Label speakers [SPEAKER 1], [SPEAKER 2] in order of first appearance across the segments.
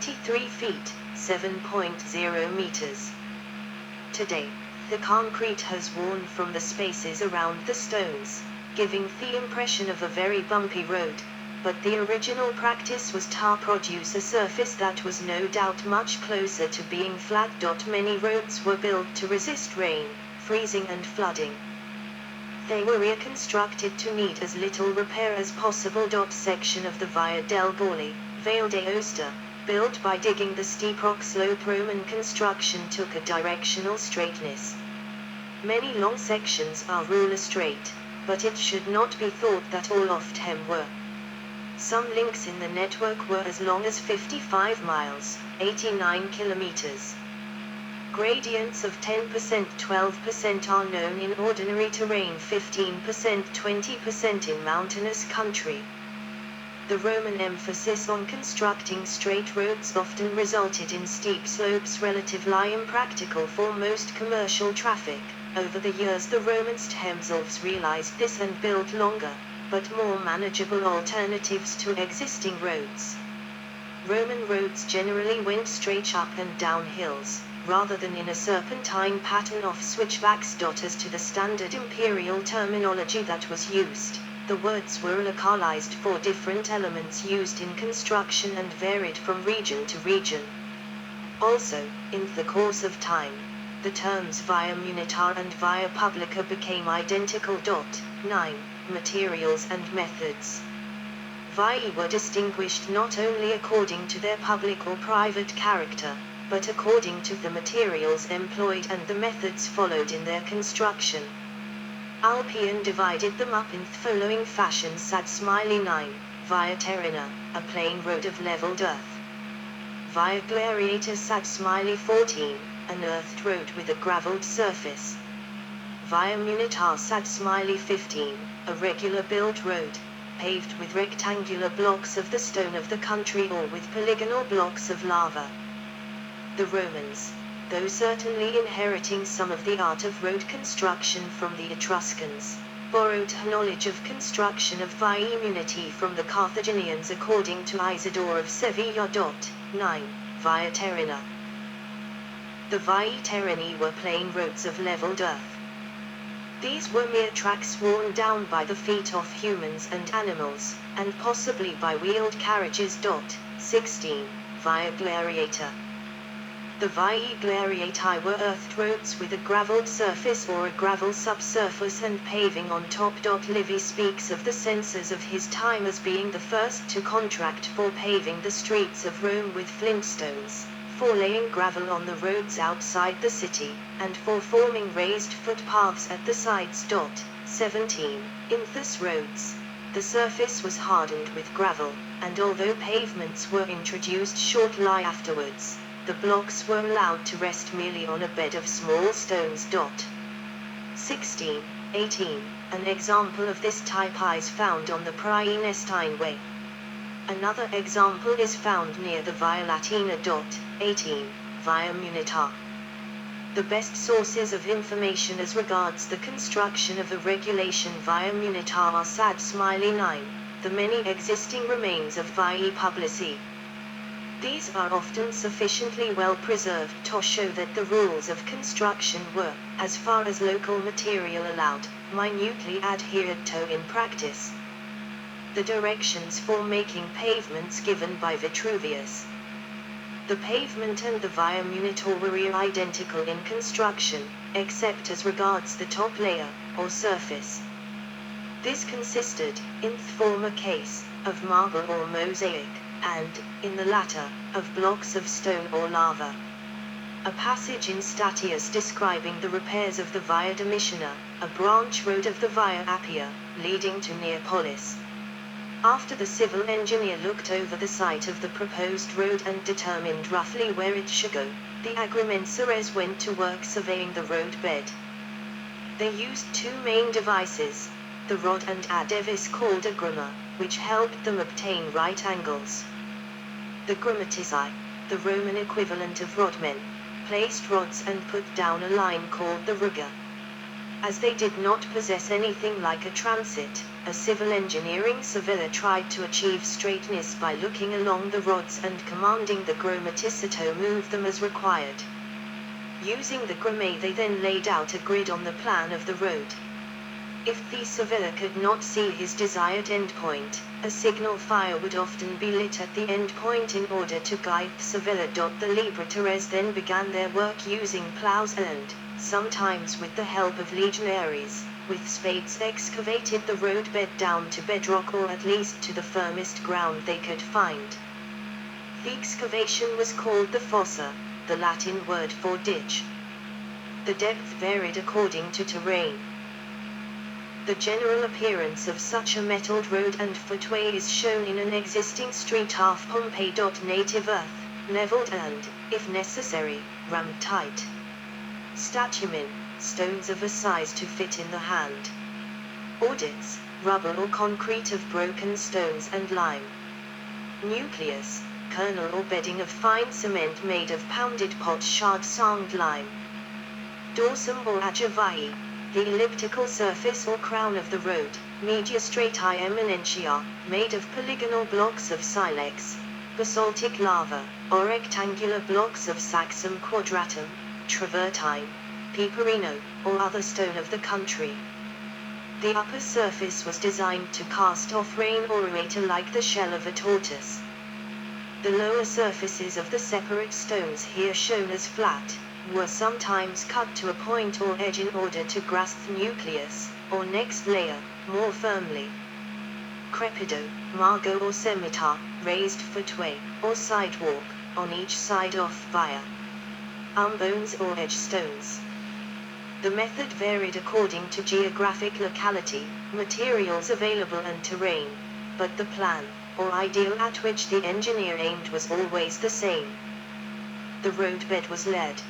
[SPEAKER 1] 23 feet, 7.0 meters. Today, the concrete has worn from the spaces around the stones, giving the impression of a very bumpy road, but the original practice was to produce a surface that was no doubt much closer to being flat. Many roads were built to resist rain, freezing and flooding. They were reconstructed to need as little repair as possible. Section of the Via del Borli, Vale d'Aosta, built by digging the steep rock slope. Roman construction took a directional straightness. Many long sections are ruler straight, but it should not be thought that all of them were. Some links in the network were as long as 55 miles, 89 kilometers. Gradients of 10%, 12% are known in ordinary terrain, 15%, 20% in mountainous country. The Roman emphasis on constructing straight roads often resulted in steep slopes, relatively impractical for most commercial traffic. Over the years the Romans themselves realized this and built longer, but more manageable alternatives to existing roads. Roman roads generally went straight up and down hills, rather than in a serpentine pattern of switchbacks. As to the standard imperial terminology that was used, the words were localized for different elements used in construction and varied from region to region. Also, in the course of time, the terms via munita and via publica became identical. 9. Materials and methods. Viae were distinguished not only according to their public or private character, but according to the materials employed and the methods followed in their construction. Ulpian divided them up in the following fashion. 9. Via Terrena, a plain road of leveled earth. Via Glariata. 14. An earthed road with a gravelled surface. Via Munita. 15. A regular built road, paved with rectangular blocks of the stone of the country or with polygonal blocks of lava. The Romans, though certainly inheriting some of the art of road construction from the Etruscans, borrowed knowledge of construction of viae muniti from the Carthaginians, according to Isidore of Sevilla. 9. Via Terrena. The Viae Terreni were plain roads of leveled earth. These were mere tracks worn down by the feet of humans and animals, and possibly by wheeled carriages. 16. Via Glariata. The Viae Glariatae were earthed roads with a gravelled surface or a gravel subsurface and paving on top. Livy speaks of the censors of his time as being the first to contract for paving the streets of Rome with flintstones, for laying gravel on the roads outside the city, and for forming raised footpaths at the sides. 17. In these roads, the surface was hardened with gravel, and although pavements were introduced shortly afterwards, the blocks were allowed to rest merely on a bed of small stones. 16. 18. An example of this type is found on the Praenestine Way. Another example is found near the Via Latina. 18. Via Munita. The best sources of information as regards the construction of a regulation via Munita are 9. The many existing remains of Viae Publici. These are often sufficiently well preserved to show that the rules of construction were, as far as local material allowed, minutely adhered to in practice. The directions for making pavements given by Vitruvius. The pavement and the Via Munita were identical in construction, except as regards the top layer, or surface. This consisted, in the former case, of marble or mosaic, and, in the latter, of blocks of stone or lava. A passage in Statius describing the repairs of the Via Domitiana, a branch road of the Via Appia, leading to Neapolis. After the civil engineer looked over the site of the proposed road and determined roughly where it should go, the agrimensores went to work surveying the road bed. They used two main devices, the rod and a device called a grima, which helped them obtain right angles. The grammatizai, the Roman equivalent of rodmen, placed rods and put down a line called the ruga. As they did not possess anything like a transit, a civil engineering surveyor tried to achieve straightness by looking along the rods and commanding the grammaticus to move them as required. Using the gramme they then laid out a grid on the plan of the road. If the surveyor could not see his desired endpoint, a signal fire would often be lit at the endpoint in order to guide the surveyor. The liberatores then began their work using plows and, sometimes with the help of legionaries, with spades excavated the roadbed down to bedrock or at least to the firmest ground they could find. The excavation was called the fossa, the Latin word for ditch. The depth varied according to terrain. The general appearance of such a metalled road and footway is shown in an existing street half Pompeii. Native earth, leveled and, if necessary, rammed tight. Statumen, stones of a size to fit in the hand. Audits, rubble or concrete of broken stones and lime. Nucleus, kernel or bedding of fine cement made of pounded potsherd sand lime. Dorsum or agavae, the elliptical surface or crown of the road, media strati eminentia, made of polygonal blocks of silex, basaltic lava, or rectangular blocks of saxum quadratum, travertine, peperino, or other stone of the country. The upper surface was designed to cast off rain or aerator like the shell of a tortoise. The lower surfaces of the separate stones here shown as flat, were sometimes cut to a point or edge in order to grasp the nucleus, or next layer, more firmly. Crepido, margo or scimitar, raised footway, or sidewalk, on each side off via bones or edge stones. The method varied according to geographic locality, materials available and terrain, but the plan, or ideal at which the engineer aimed was always the same. The roadbed was laid.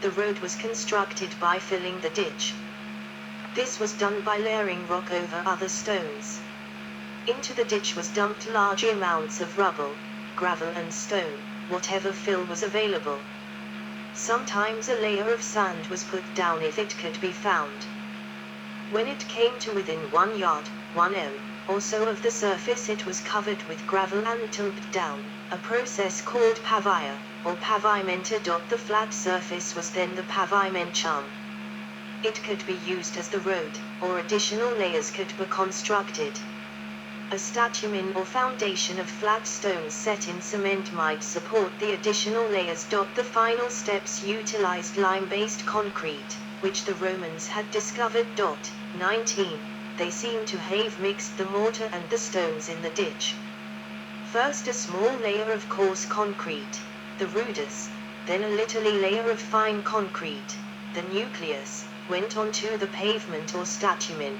[SPEAKER 1] The road was constructed by filling the ditch. This was done by layering rock over other stones. Into the ditch was dumped large amounts of rubble, gravel and stone, whatever fill was available. Sometimes a layer of sand was put down if it could be found. When it came to within 1 yard, 1 m, or so of the surface it was covered with gravel and tumped down, a process called pavia, or pavimenta. The flat surface was then the pavimentum. It could be used as the road, or additional layers could be constructed. A statumen or foundation of flat stones set in cement might support the additional layers. The final steps utilized lime-based concrete, which the Romans had discovered. 19. They seem to have mixed the mortar and the stones in the ditch. First a small layer of coarse concrete, the rudus, then a little layer of fine concrete, the nucleus, went onto the pavement or statumen.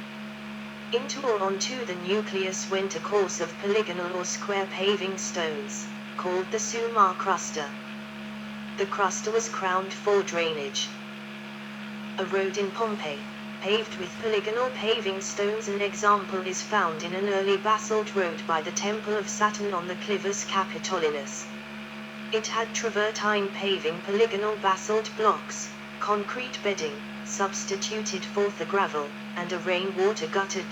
[SPEAKER 1] Into or onto the nucleus went a course of polygonal or square paving stones, called the summa crusta. The crusta was crowned for drainage. A road in Pompeii, paved with polygonal paving stones. An example is found in an early basalt road by the Temple of Saturn on the Clivus Capitolinus. It had travertine paving, polygonal basalt blocks, concrete bedding, substituted for the gravel, and a rainwater gutter.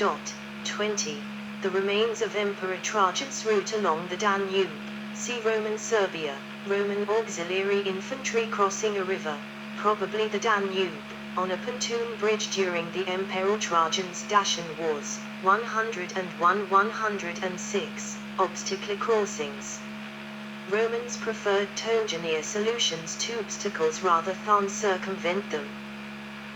[SPEAKER 1] 20. The remains of Emperor Trajan's route along the Danube. See Roman Serbia, Roman auxiliary infantry crossing a river, probably the Danube, on a pontoon bridge during the Emperor Trajan's Dacian Wars. 101-106, obstacle crossings. Romans preferred towed-engineer solutions to obstacles rather than circumvent them.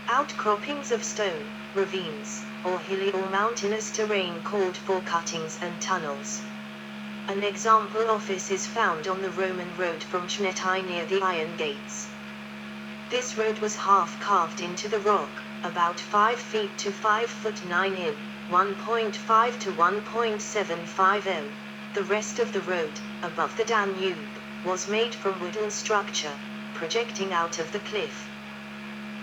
[SPEAKER 1] Outcroppings of stone, ravines, or hilly or mountainous terrain called for cuttings and tunnels. An example office is found on the Roman road from Chnetae near the Iron Gates. This road was half carved into the rock, about 5 feet to 5 foot 9 in, 1.5 to 1.75 m. The rest of the road, above the Danube, was made from wooden structure, projecting out of the cliff.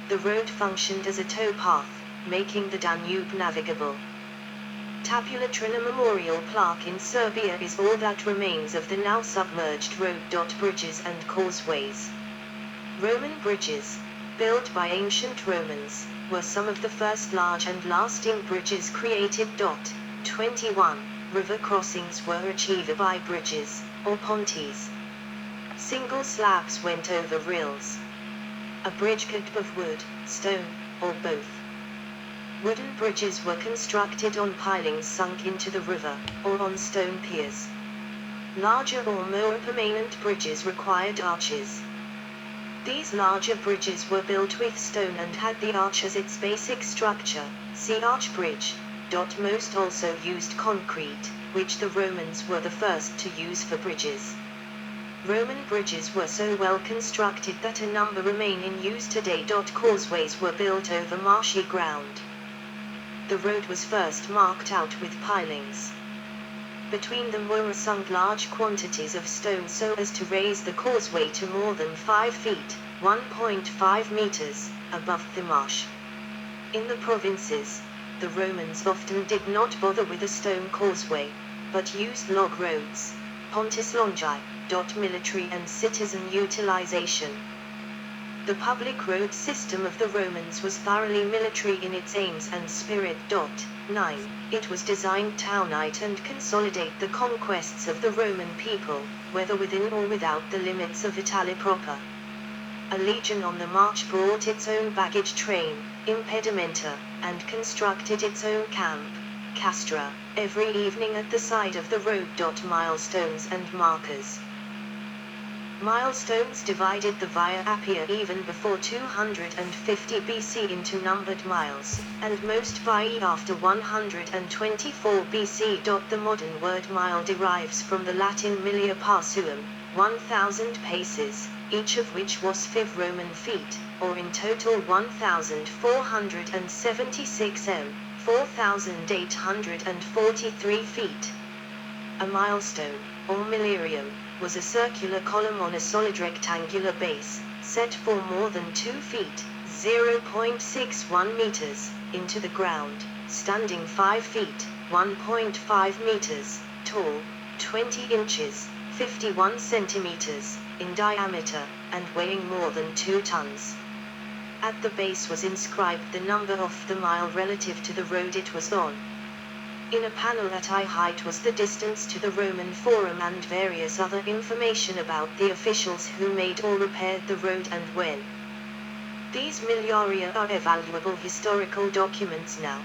[SPEAKER 1] The road functioned as a towpath, making the Danube navigable. Tabula Trina Memorial Plaque in Serbia is all that remains of the now submerged road. Bridges and causeways. Roman bridges, built by ancient Romans, were some of the first large and lasting bridges created. 21. River crossings were achieved by bridges, or pontes. Single slabs went over rills. A bridge could be of wood, stone, or both. Wooden bridges were constructed on pilings sunk into the river, or on stone piers. Larger or more permanent bridges required arches. These larger bridges were built with stone and had the arch as its basic structure, see arch bridge. Most also used concrete, which the Romans were the first to use for bridges. Roman bridges were so well constructed that a number remain in use today. Causeways were built over marshy ground. The road was first marked out with pilings. Between them were sunk large quantities of stone so as to raise the causeway to more than 5 feet, 1.5 meters, above the marsh. In the provinces, the Romans often did not bother with a stone causeway, but used log roads, pontis longi. Military and citizen utilization. The public road system of the Romans was thoroughly military in its aims and spirit. 9. It was designed to unite and consolidate the conquests of the Roman people, whether within or without the limits of Italy proper. A legion on the march brought its own baggage train, impedimenta, and constructed its own camp, castra, every evening at the side of the road. Milestones and markers. Milestones divided the Via Appia even before 250 BC into numbered miles, and most vie after 124 BC. The modern word mile derives from the Latin milia parsuum, 1,000 paces, each of which was 5 Roman feet, or in total 1,476 m, 4,843 feet. A milestone, or milarium, was a circular column on a solid rectangular base, set for more than 2 feet, 0.61 meters, into the ground, standing 5 feet, 1.5 meters, tall, 20 inches, 51 centimeters, in diameter, and weighing more than 2 tons. At the base was inscribed the number of the mile relative to the road it was on. In a panel at eye height was the distance to the Roman Forum and various other information about the officials who made or repaired the road and when. These miliaria are valuable historical documents now.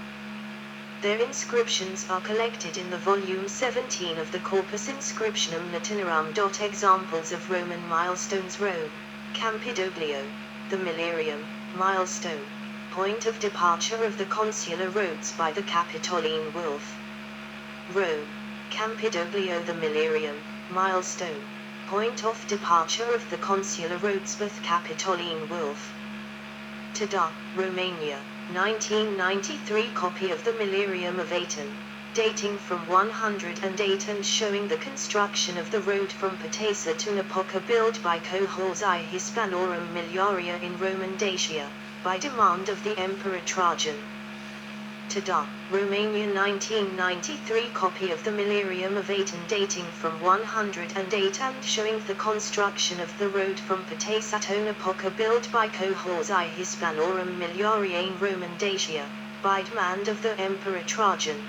[SPEAKER 1] Their inscriptions are collected in the volume 17 of the Corpus Inscriptionum Latinarum. Examples of Roman milestones: Rome, Campidoglio, the milarium, milestone, point of departure of the consular roads by the Capitoline Wolf. Rome, Campidoglio, the milarium, milestone, point of departure of the consular roads by the Capitoline Wolf. Tada, Romania, 1993 copy of the milarium of Aton, dating from 108 and showing the construction of the road from Patessa to Napoca, built by Cohors I Hispanorum Miliaria in Roman Dacia, by demand of the Emperor Trajan. Tada, Romania, 1993 copy of the milarium of Aton dating from 108 and showing the construction of the road from Patessa to Napoca, built by Cohors I Hispanorum Miliaria in Roman Dacia, by demand of the Emperor Trajan.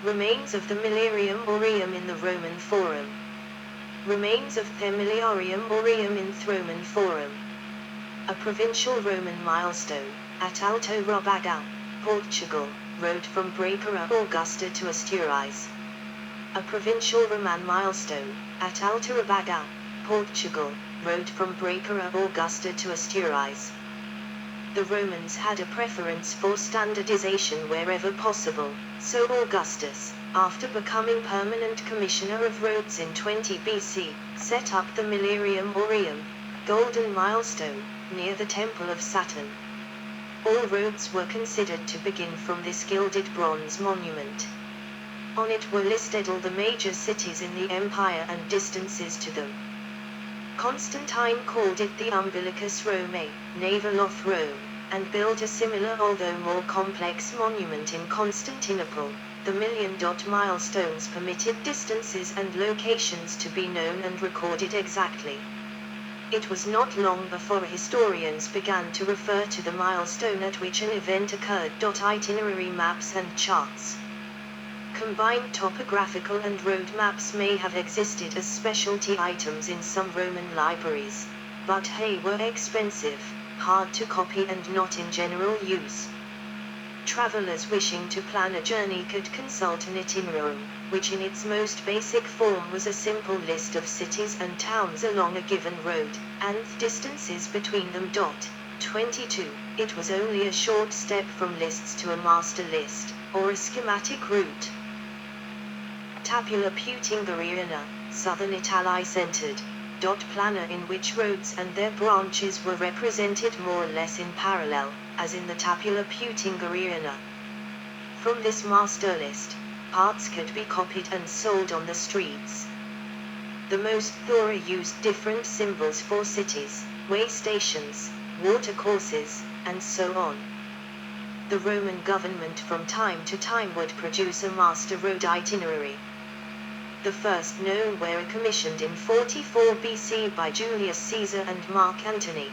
[SPEAKER 1] Remains of the milarium aureum in the Roman Forum. Remains of the milarium aureum in the Roman Forum. A provincial Roman milestone, at Alto Robagão, Portugal, road from Bracara Augusta to Asturias. A provincial Roman milestone, at Alto Robagão, Portugal, road from Bracara Augusta to Asturias. The Romans had a preference for standardization wherever possible, so Augustus, after becoming permanent commissioner of roads in 20 BC, set up the Milarium Aureum, golden milestone, near the Temple of Saturn. All roads were considered to begin from this gilded bronze monument. On it were listed all the major cities in the empire and distances to them. Constantine called it the Umbilicus Romae, navel of Rome, and built a similar although more complex monument in Constantinople. The million milestones permitted distances and locations to be known and recorded exactly. It was not long before historians began to refer to the milestone at which an event occurred. Itinerary maps and charts. Combined topographical and road maps may have existed as specialty items in some Roman libraries, but they were expensive, hard to copy and not in general use. Travelers wishing to plan a journey could consult an itinerarium, which in its most basic form was a simple list of cities and towns along a given road, and distances between them. 22. It was only a short step from lists to a master list, or a schematic route. Tabula Peutingeriana, Southern Italy centered. Planner in which roads and their branches were represented more or less in parallel, as in the Tabula Peutingeriana. From this master list, parts could be copied and sold on the streets. The most thorough used different symbols for cities, way stations, watercourses, and so on. The Roman government from time to time would produce a master road itinerary. The first known were commissioned in 44 BC by Julius Caesar and Mark Antony.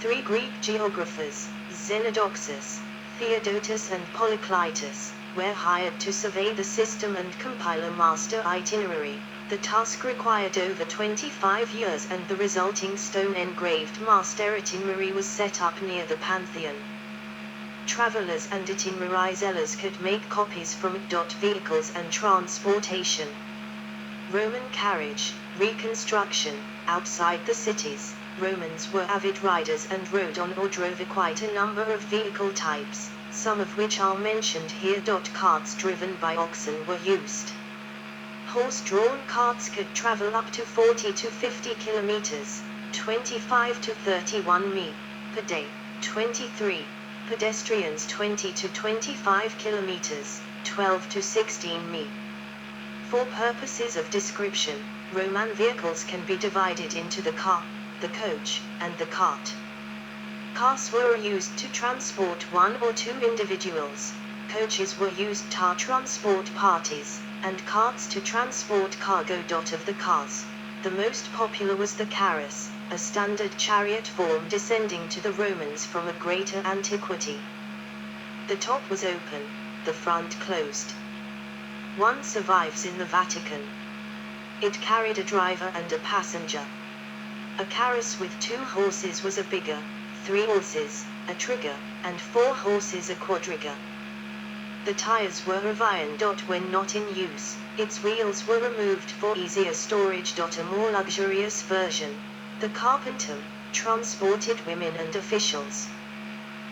[SPEAKER 1] 3 Greek geographers, Xenodoxus, Theodotus and Polyclitus, were hired to survey the system and compile a master itinerary. The task required over 25 years and the resulting stone-engraved master itinerary was set up near the Pantheon. Travelers and itinerary sellers could make copies from it. Vehicles and transportation. Roman carriage, reconstruction. Outside the cities, Romans were avid riders and rode on or drove quite a number of vehicle types, some of which are mentioned here. Carts driven by oxen were used. Horse-drawn carts could travel up to 40 to 50 kilometers, 25 to 31 mi, per day. 23. Pedestrians 20 to 25 kilometers, 12 to 16 mi. For purposes of description, Roman vehicles can be divided into the car, the coach, and the cart. Cars were used to transport 1 or 2 individuals, coaches were used to transport parties, and carts to transport cargo. Of the cars, the most popular was the carus, a standard chariot form descending to the Romans from a greater antiquity. The top was open, the front closed. One survives in the Vatican. It carried a driver and a passenger. A carus with 2 horses was a bigger, 3 horses, a trigger, and 4 horses a quadriga. The tires were of iron. When not in use, its wheels were removed for easier storage. A more luxurious version, the carpentum, transported women and officials.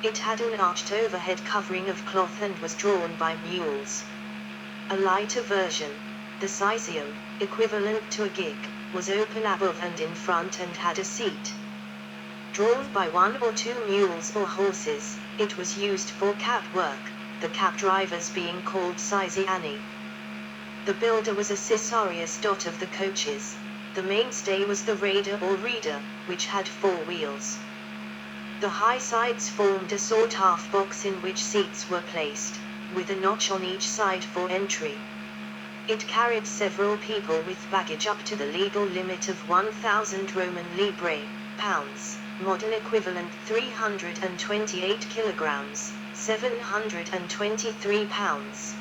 [SPEAKER 1] It had an arched overhead covering of cloth and was drawn by mules. A lighter version, the caesium, equivalent to a gig, was open above and in front and had a seat. Drawn by 1 or 2 mules or horses, it was used for cab work, the cab drivers being called caesiani. The builder was a Caesarius. Of the coaches, the mainstay was the rada or reader, which had 4 wheels. The high sides formed a sort half box in which seats were placed, with a notch on each side for entry. It carried several people with baggage up to the legal limit of 1,000 Roman libbre, pounds, modern equivalent 328 kilograms, 723 pounds.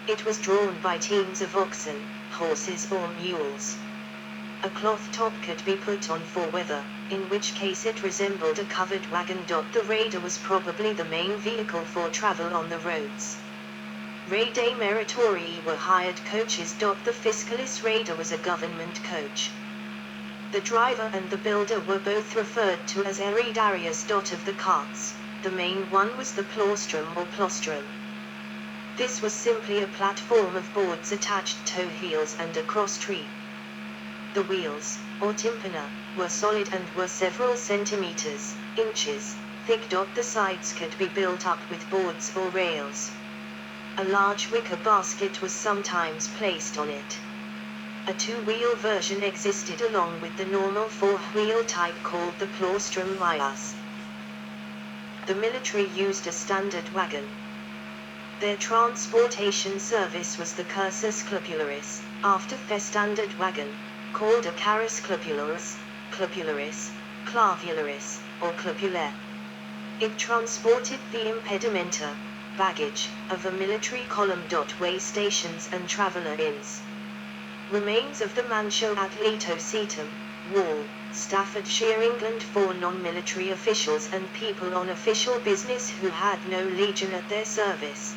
[SPEAKER 1] It was drawn by teams of oxen, horses or mules. A cloth top could be put on for weather, in which case it resembled a covered wagon. The rada was probably the main vehicle for travel on the roads. Radae meritorii were hired coaches. The fiscalis rada was a government coach. The driver and the builder were both referred to as eridarius. Of the carts, the main one was the plaustrum or plostrum. This was simply a platform of boards attached to wheels and a cross tree. The wheels, or tympana, were solid and were several centimeters, inches, thick. The sides could be built up with boards or rails. A large wicker basket was sometimes placed on it. A 2-wheel version existed along with the normal 4-wheel type called the plaustrum maius. The military used a standard wagon. Their transportation service was the cursus clupularis, after their standard wagon, called a carus clupularis, clubularis, clavularis, or clubulaire. It transported the impedimenta, baggage, of a military column. Way stations and traveller inns. Remains of the Mancho at Leto Seaton, Wall, Staffordshire, England, for non-military officials and people on official business who had no legion at their service.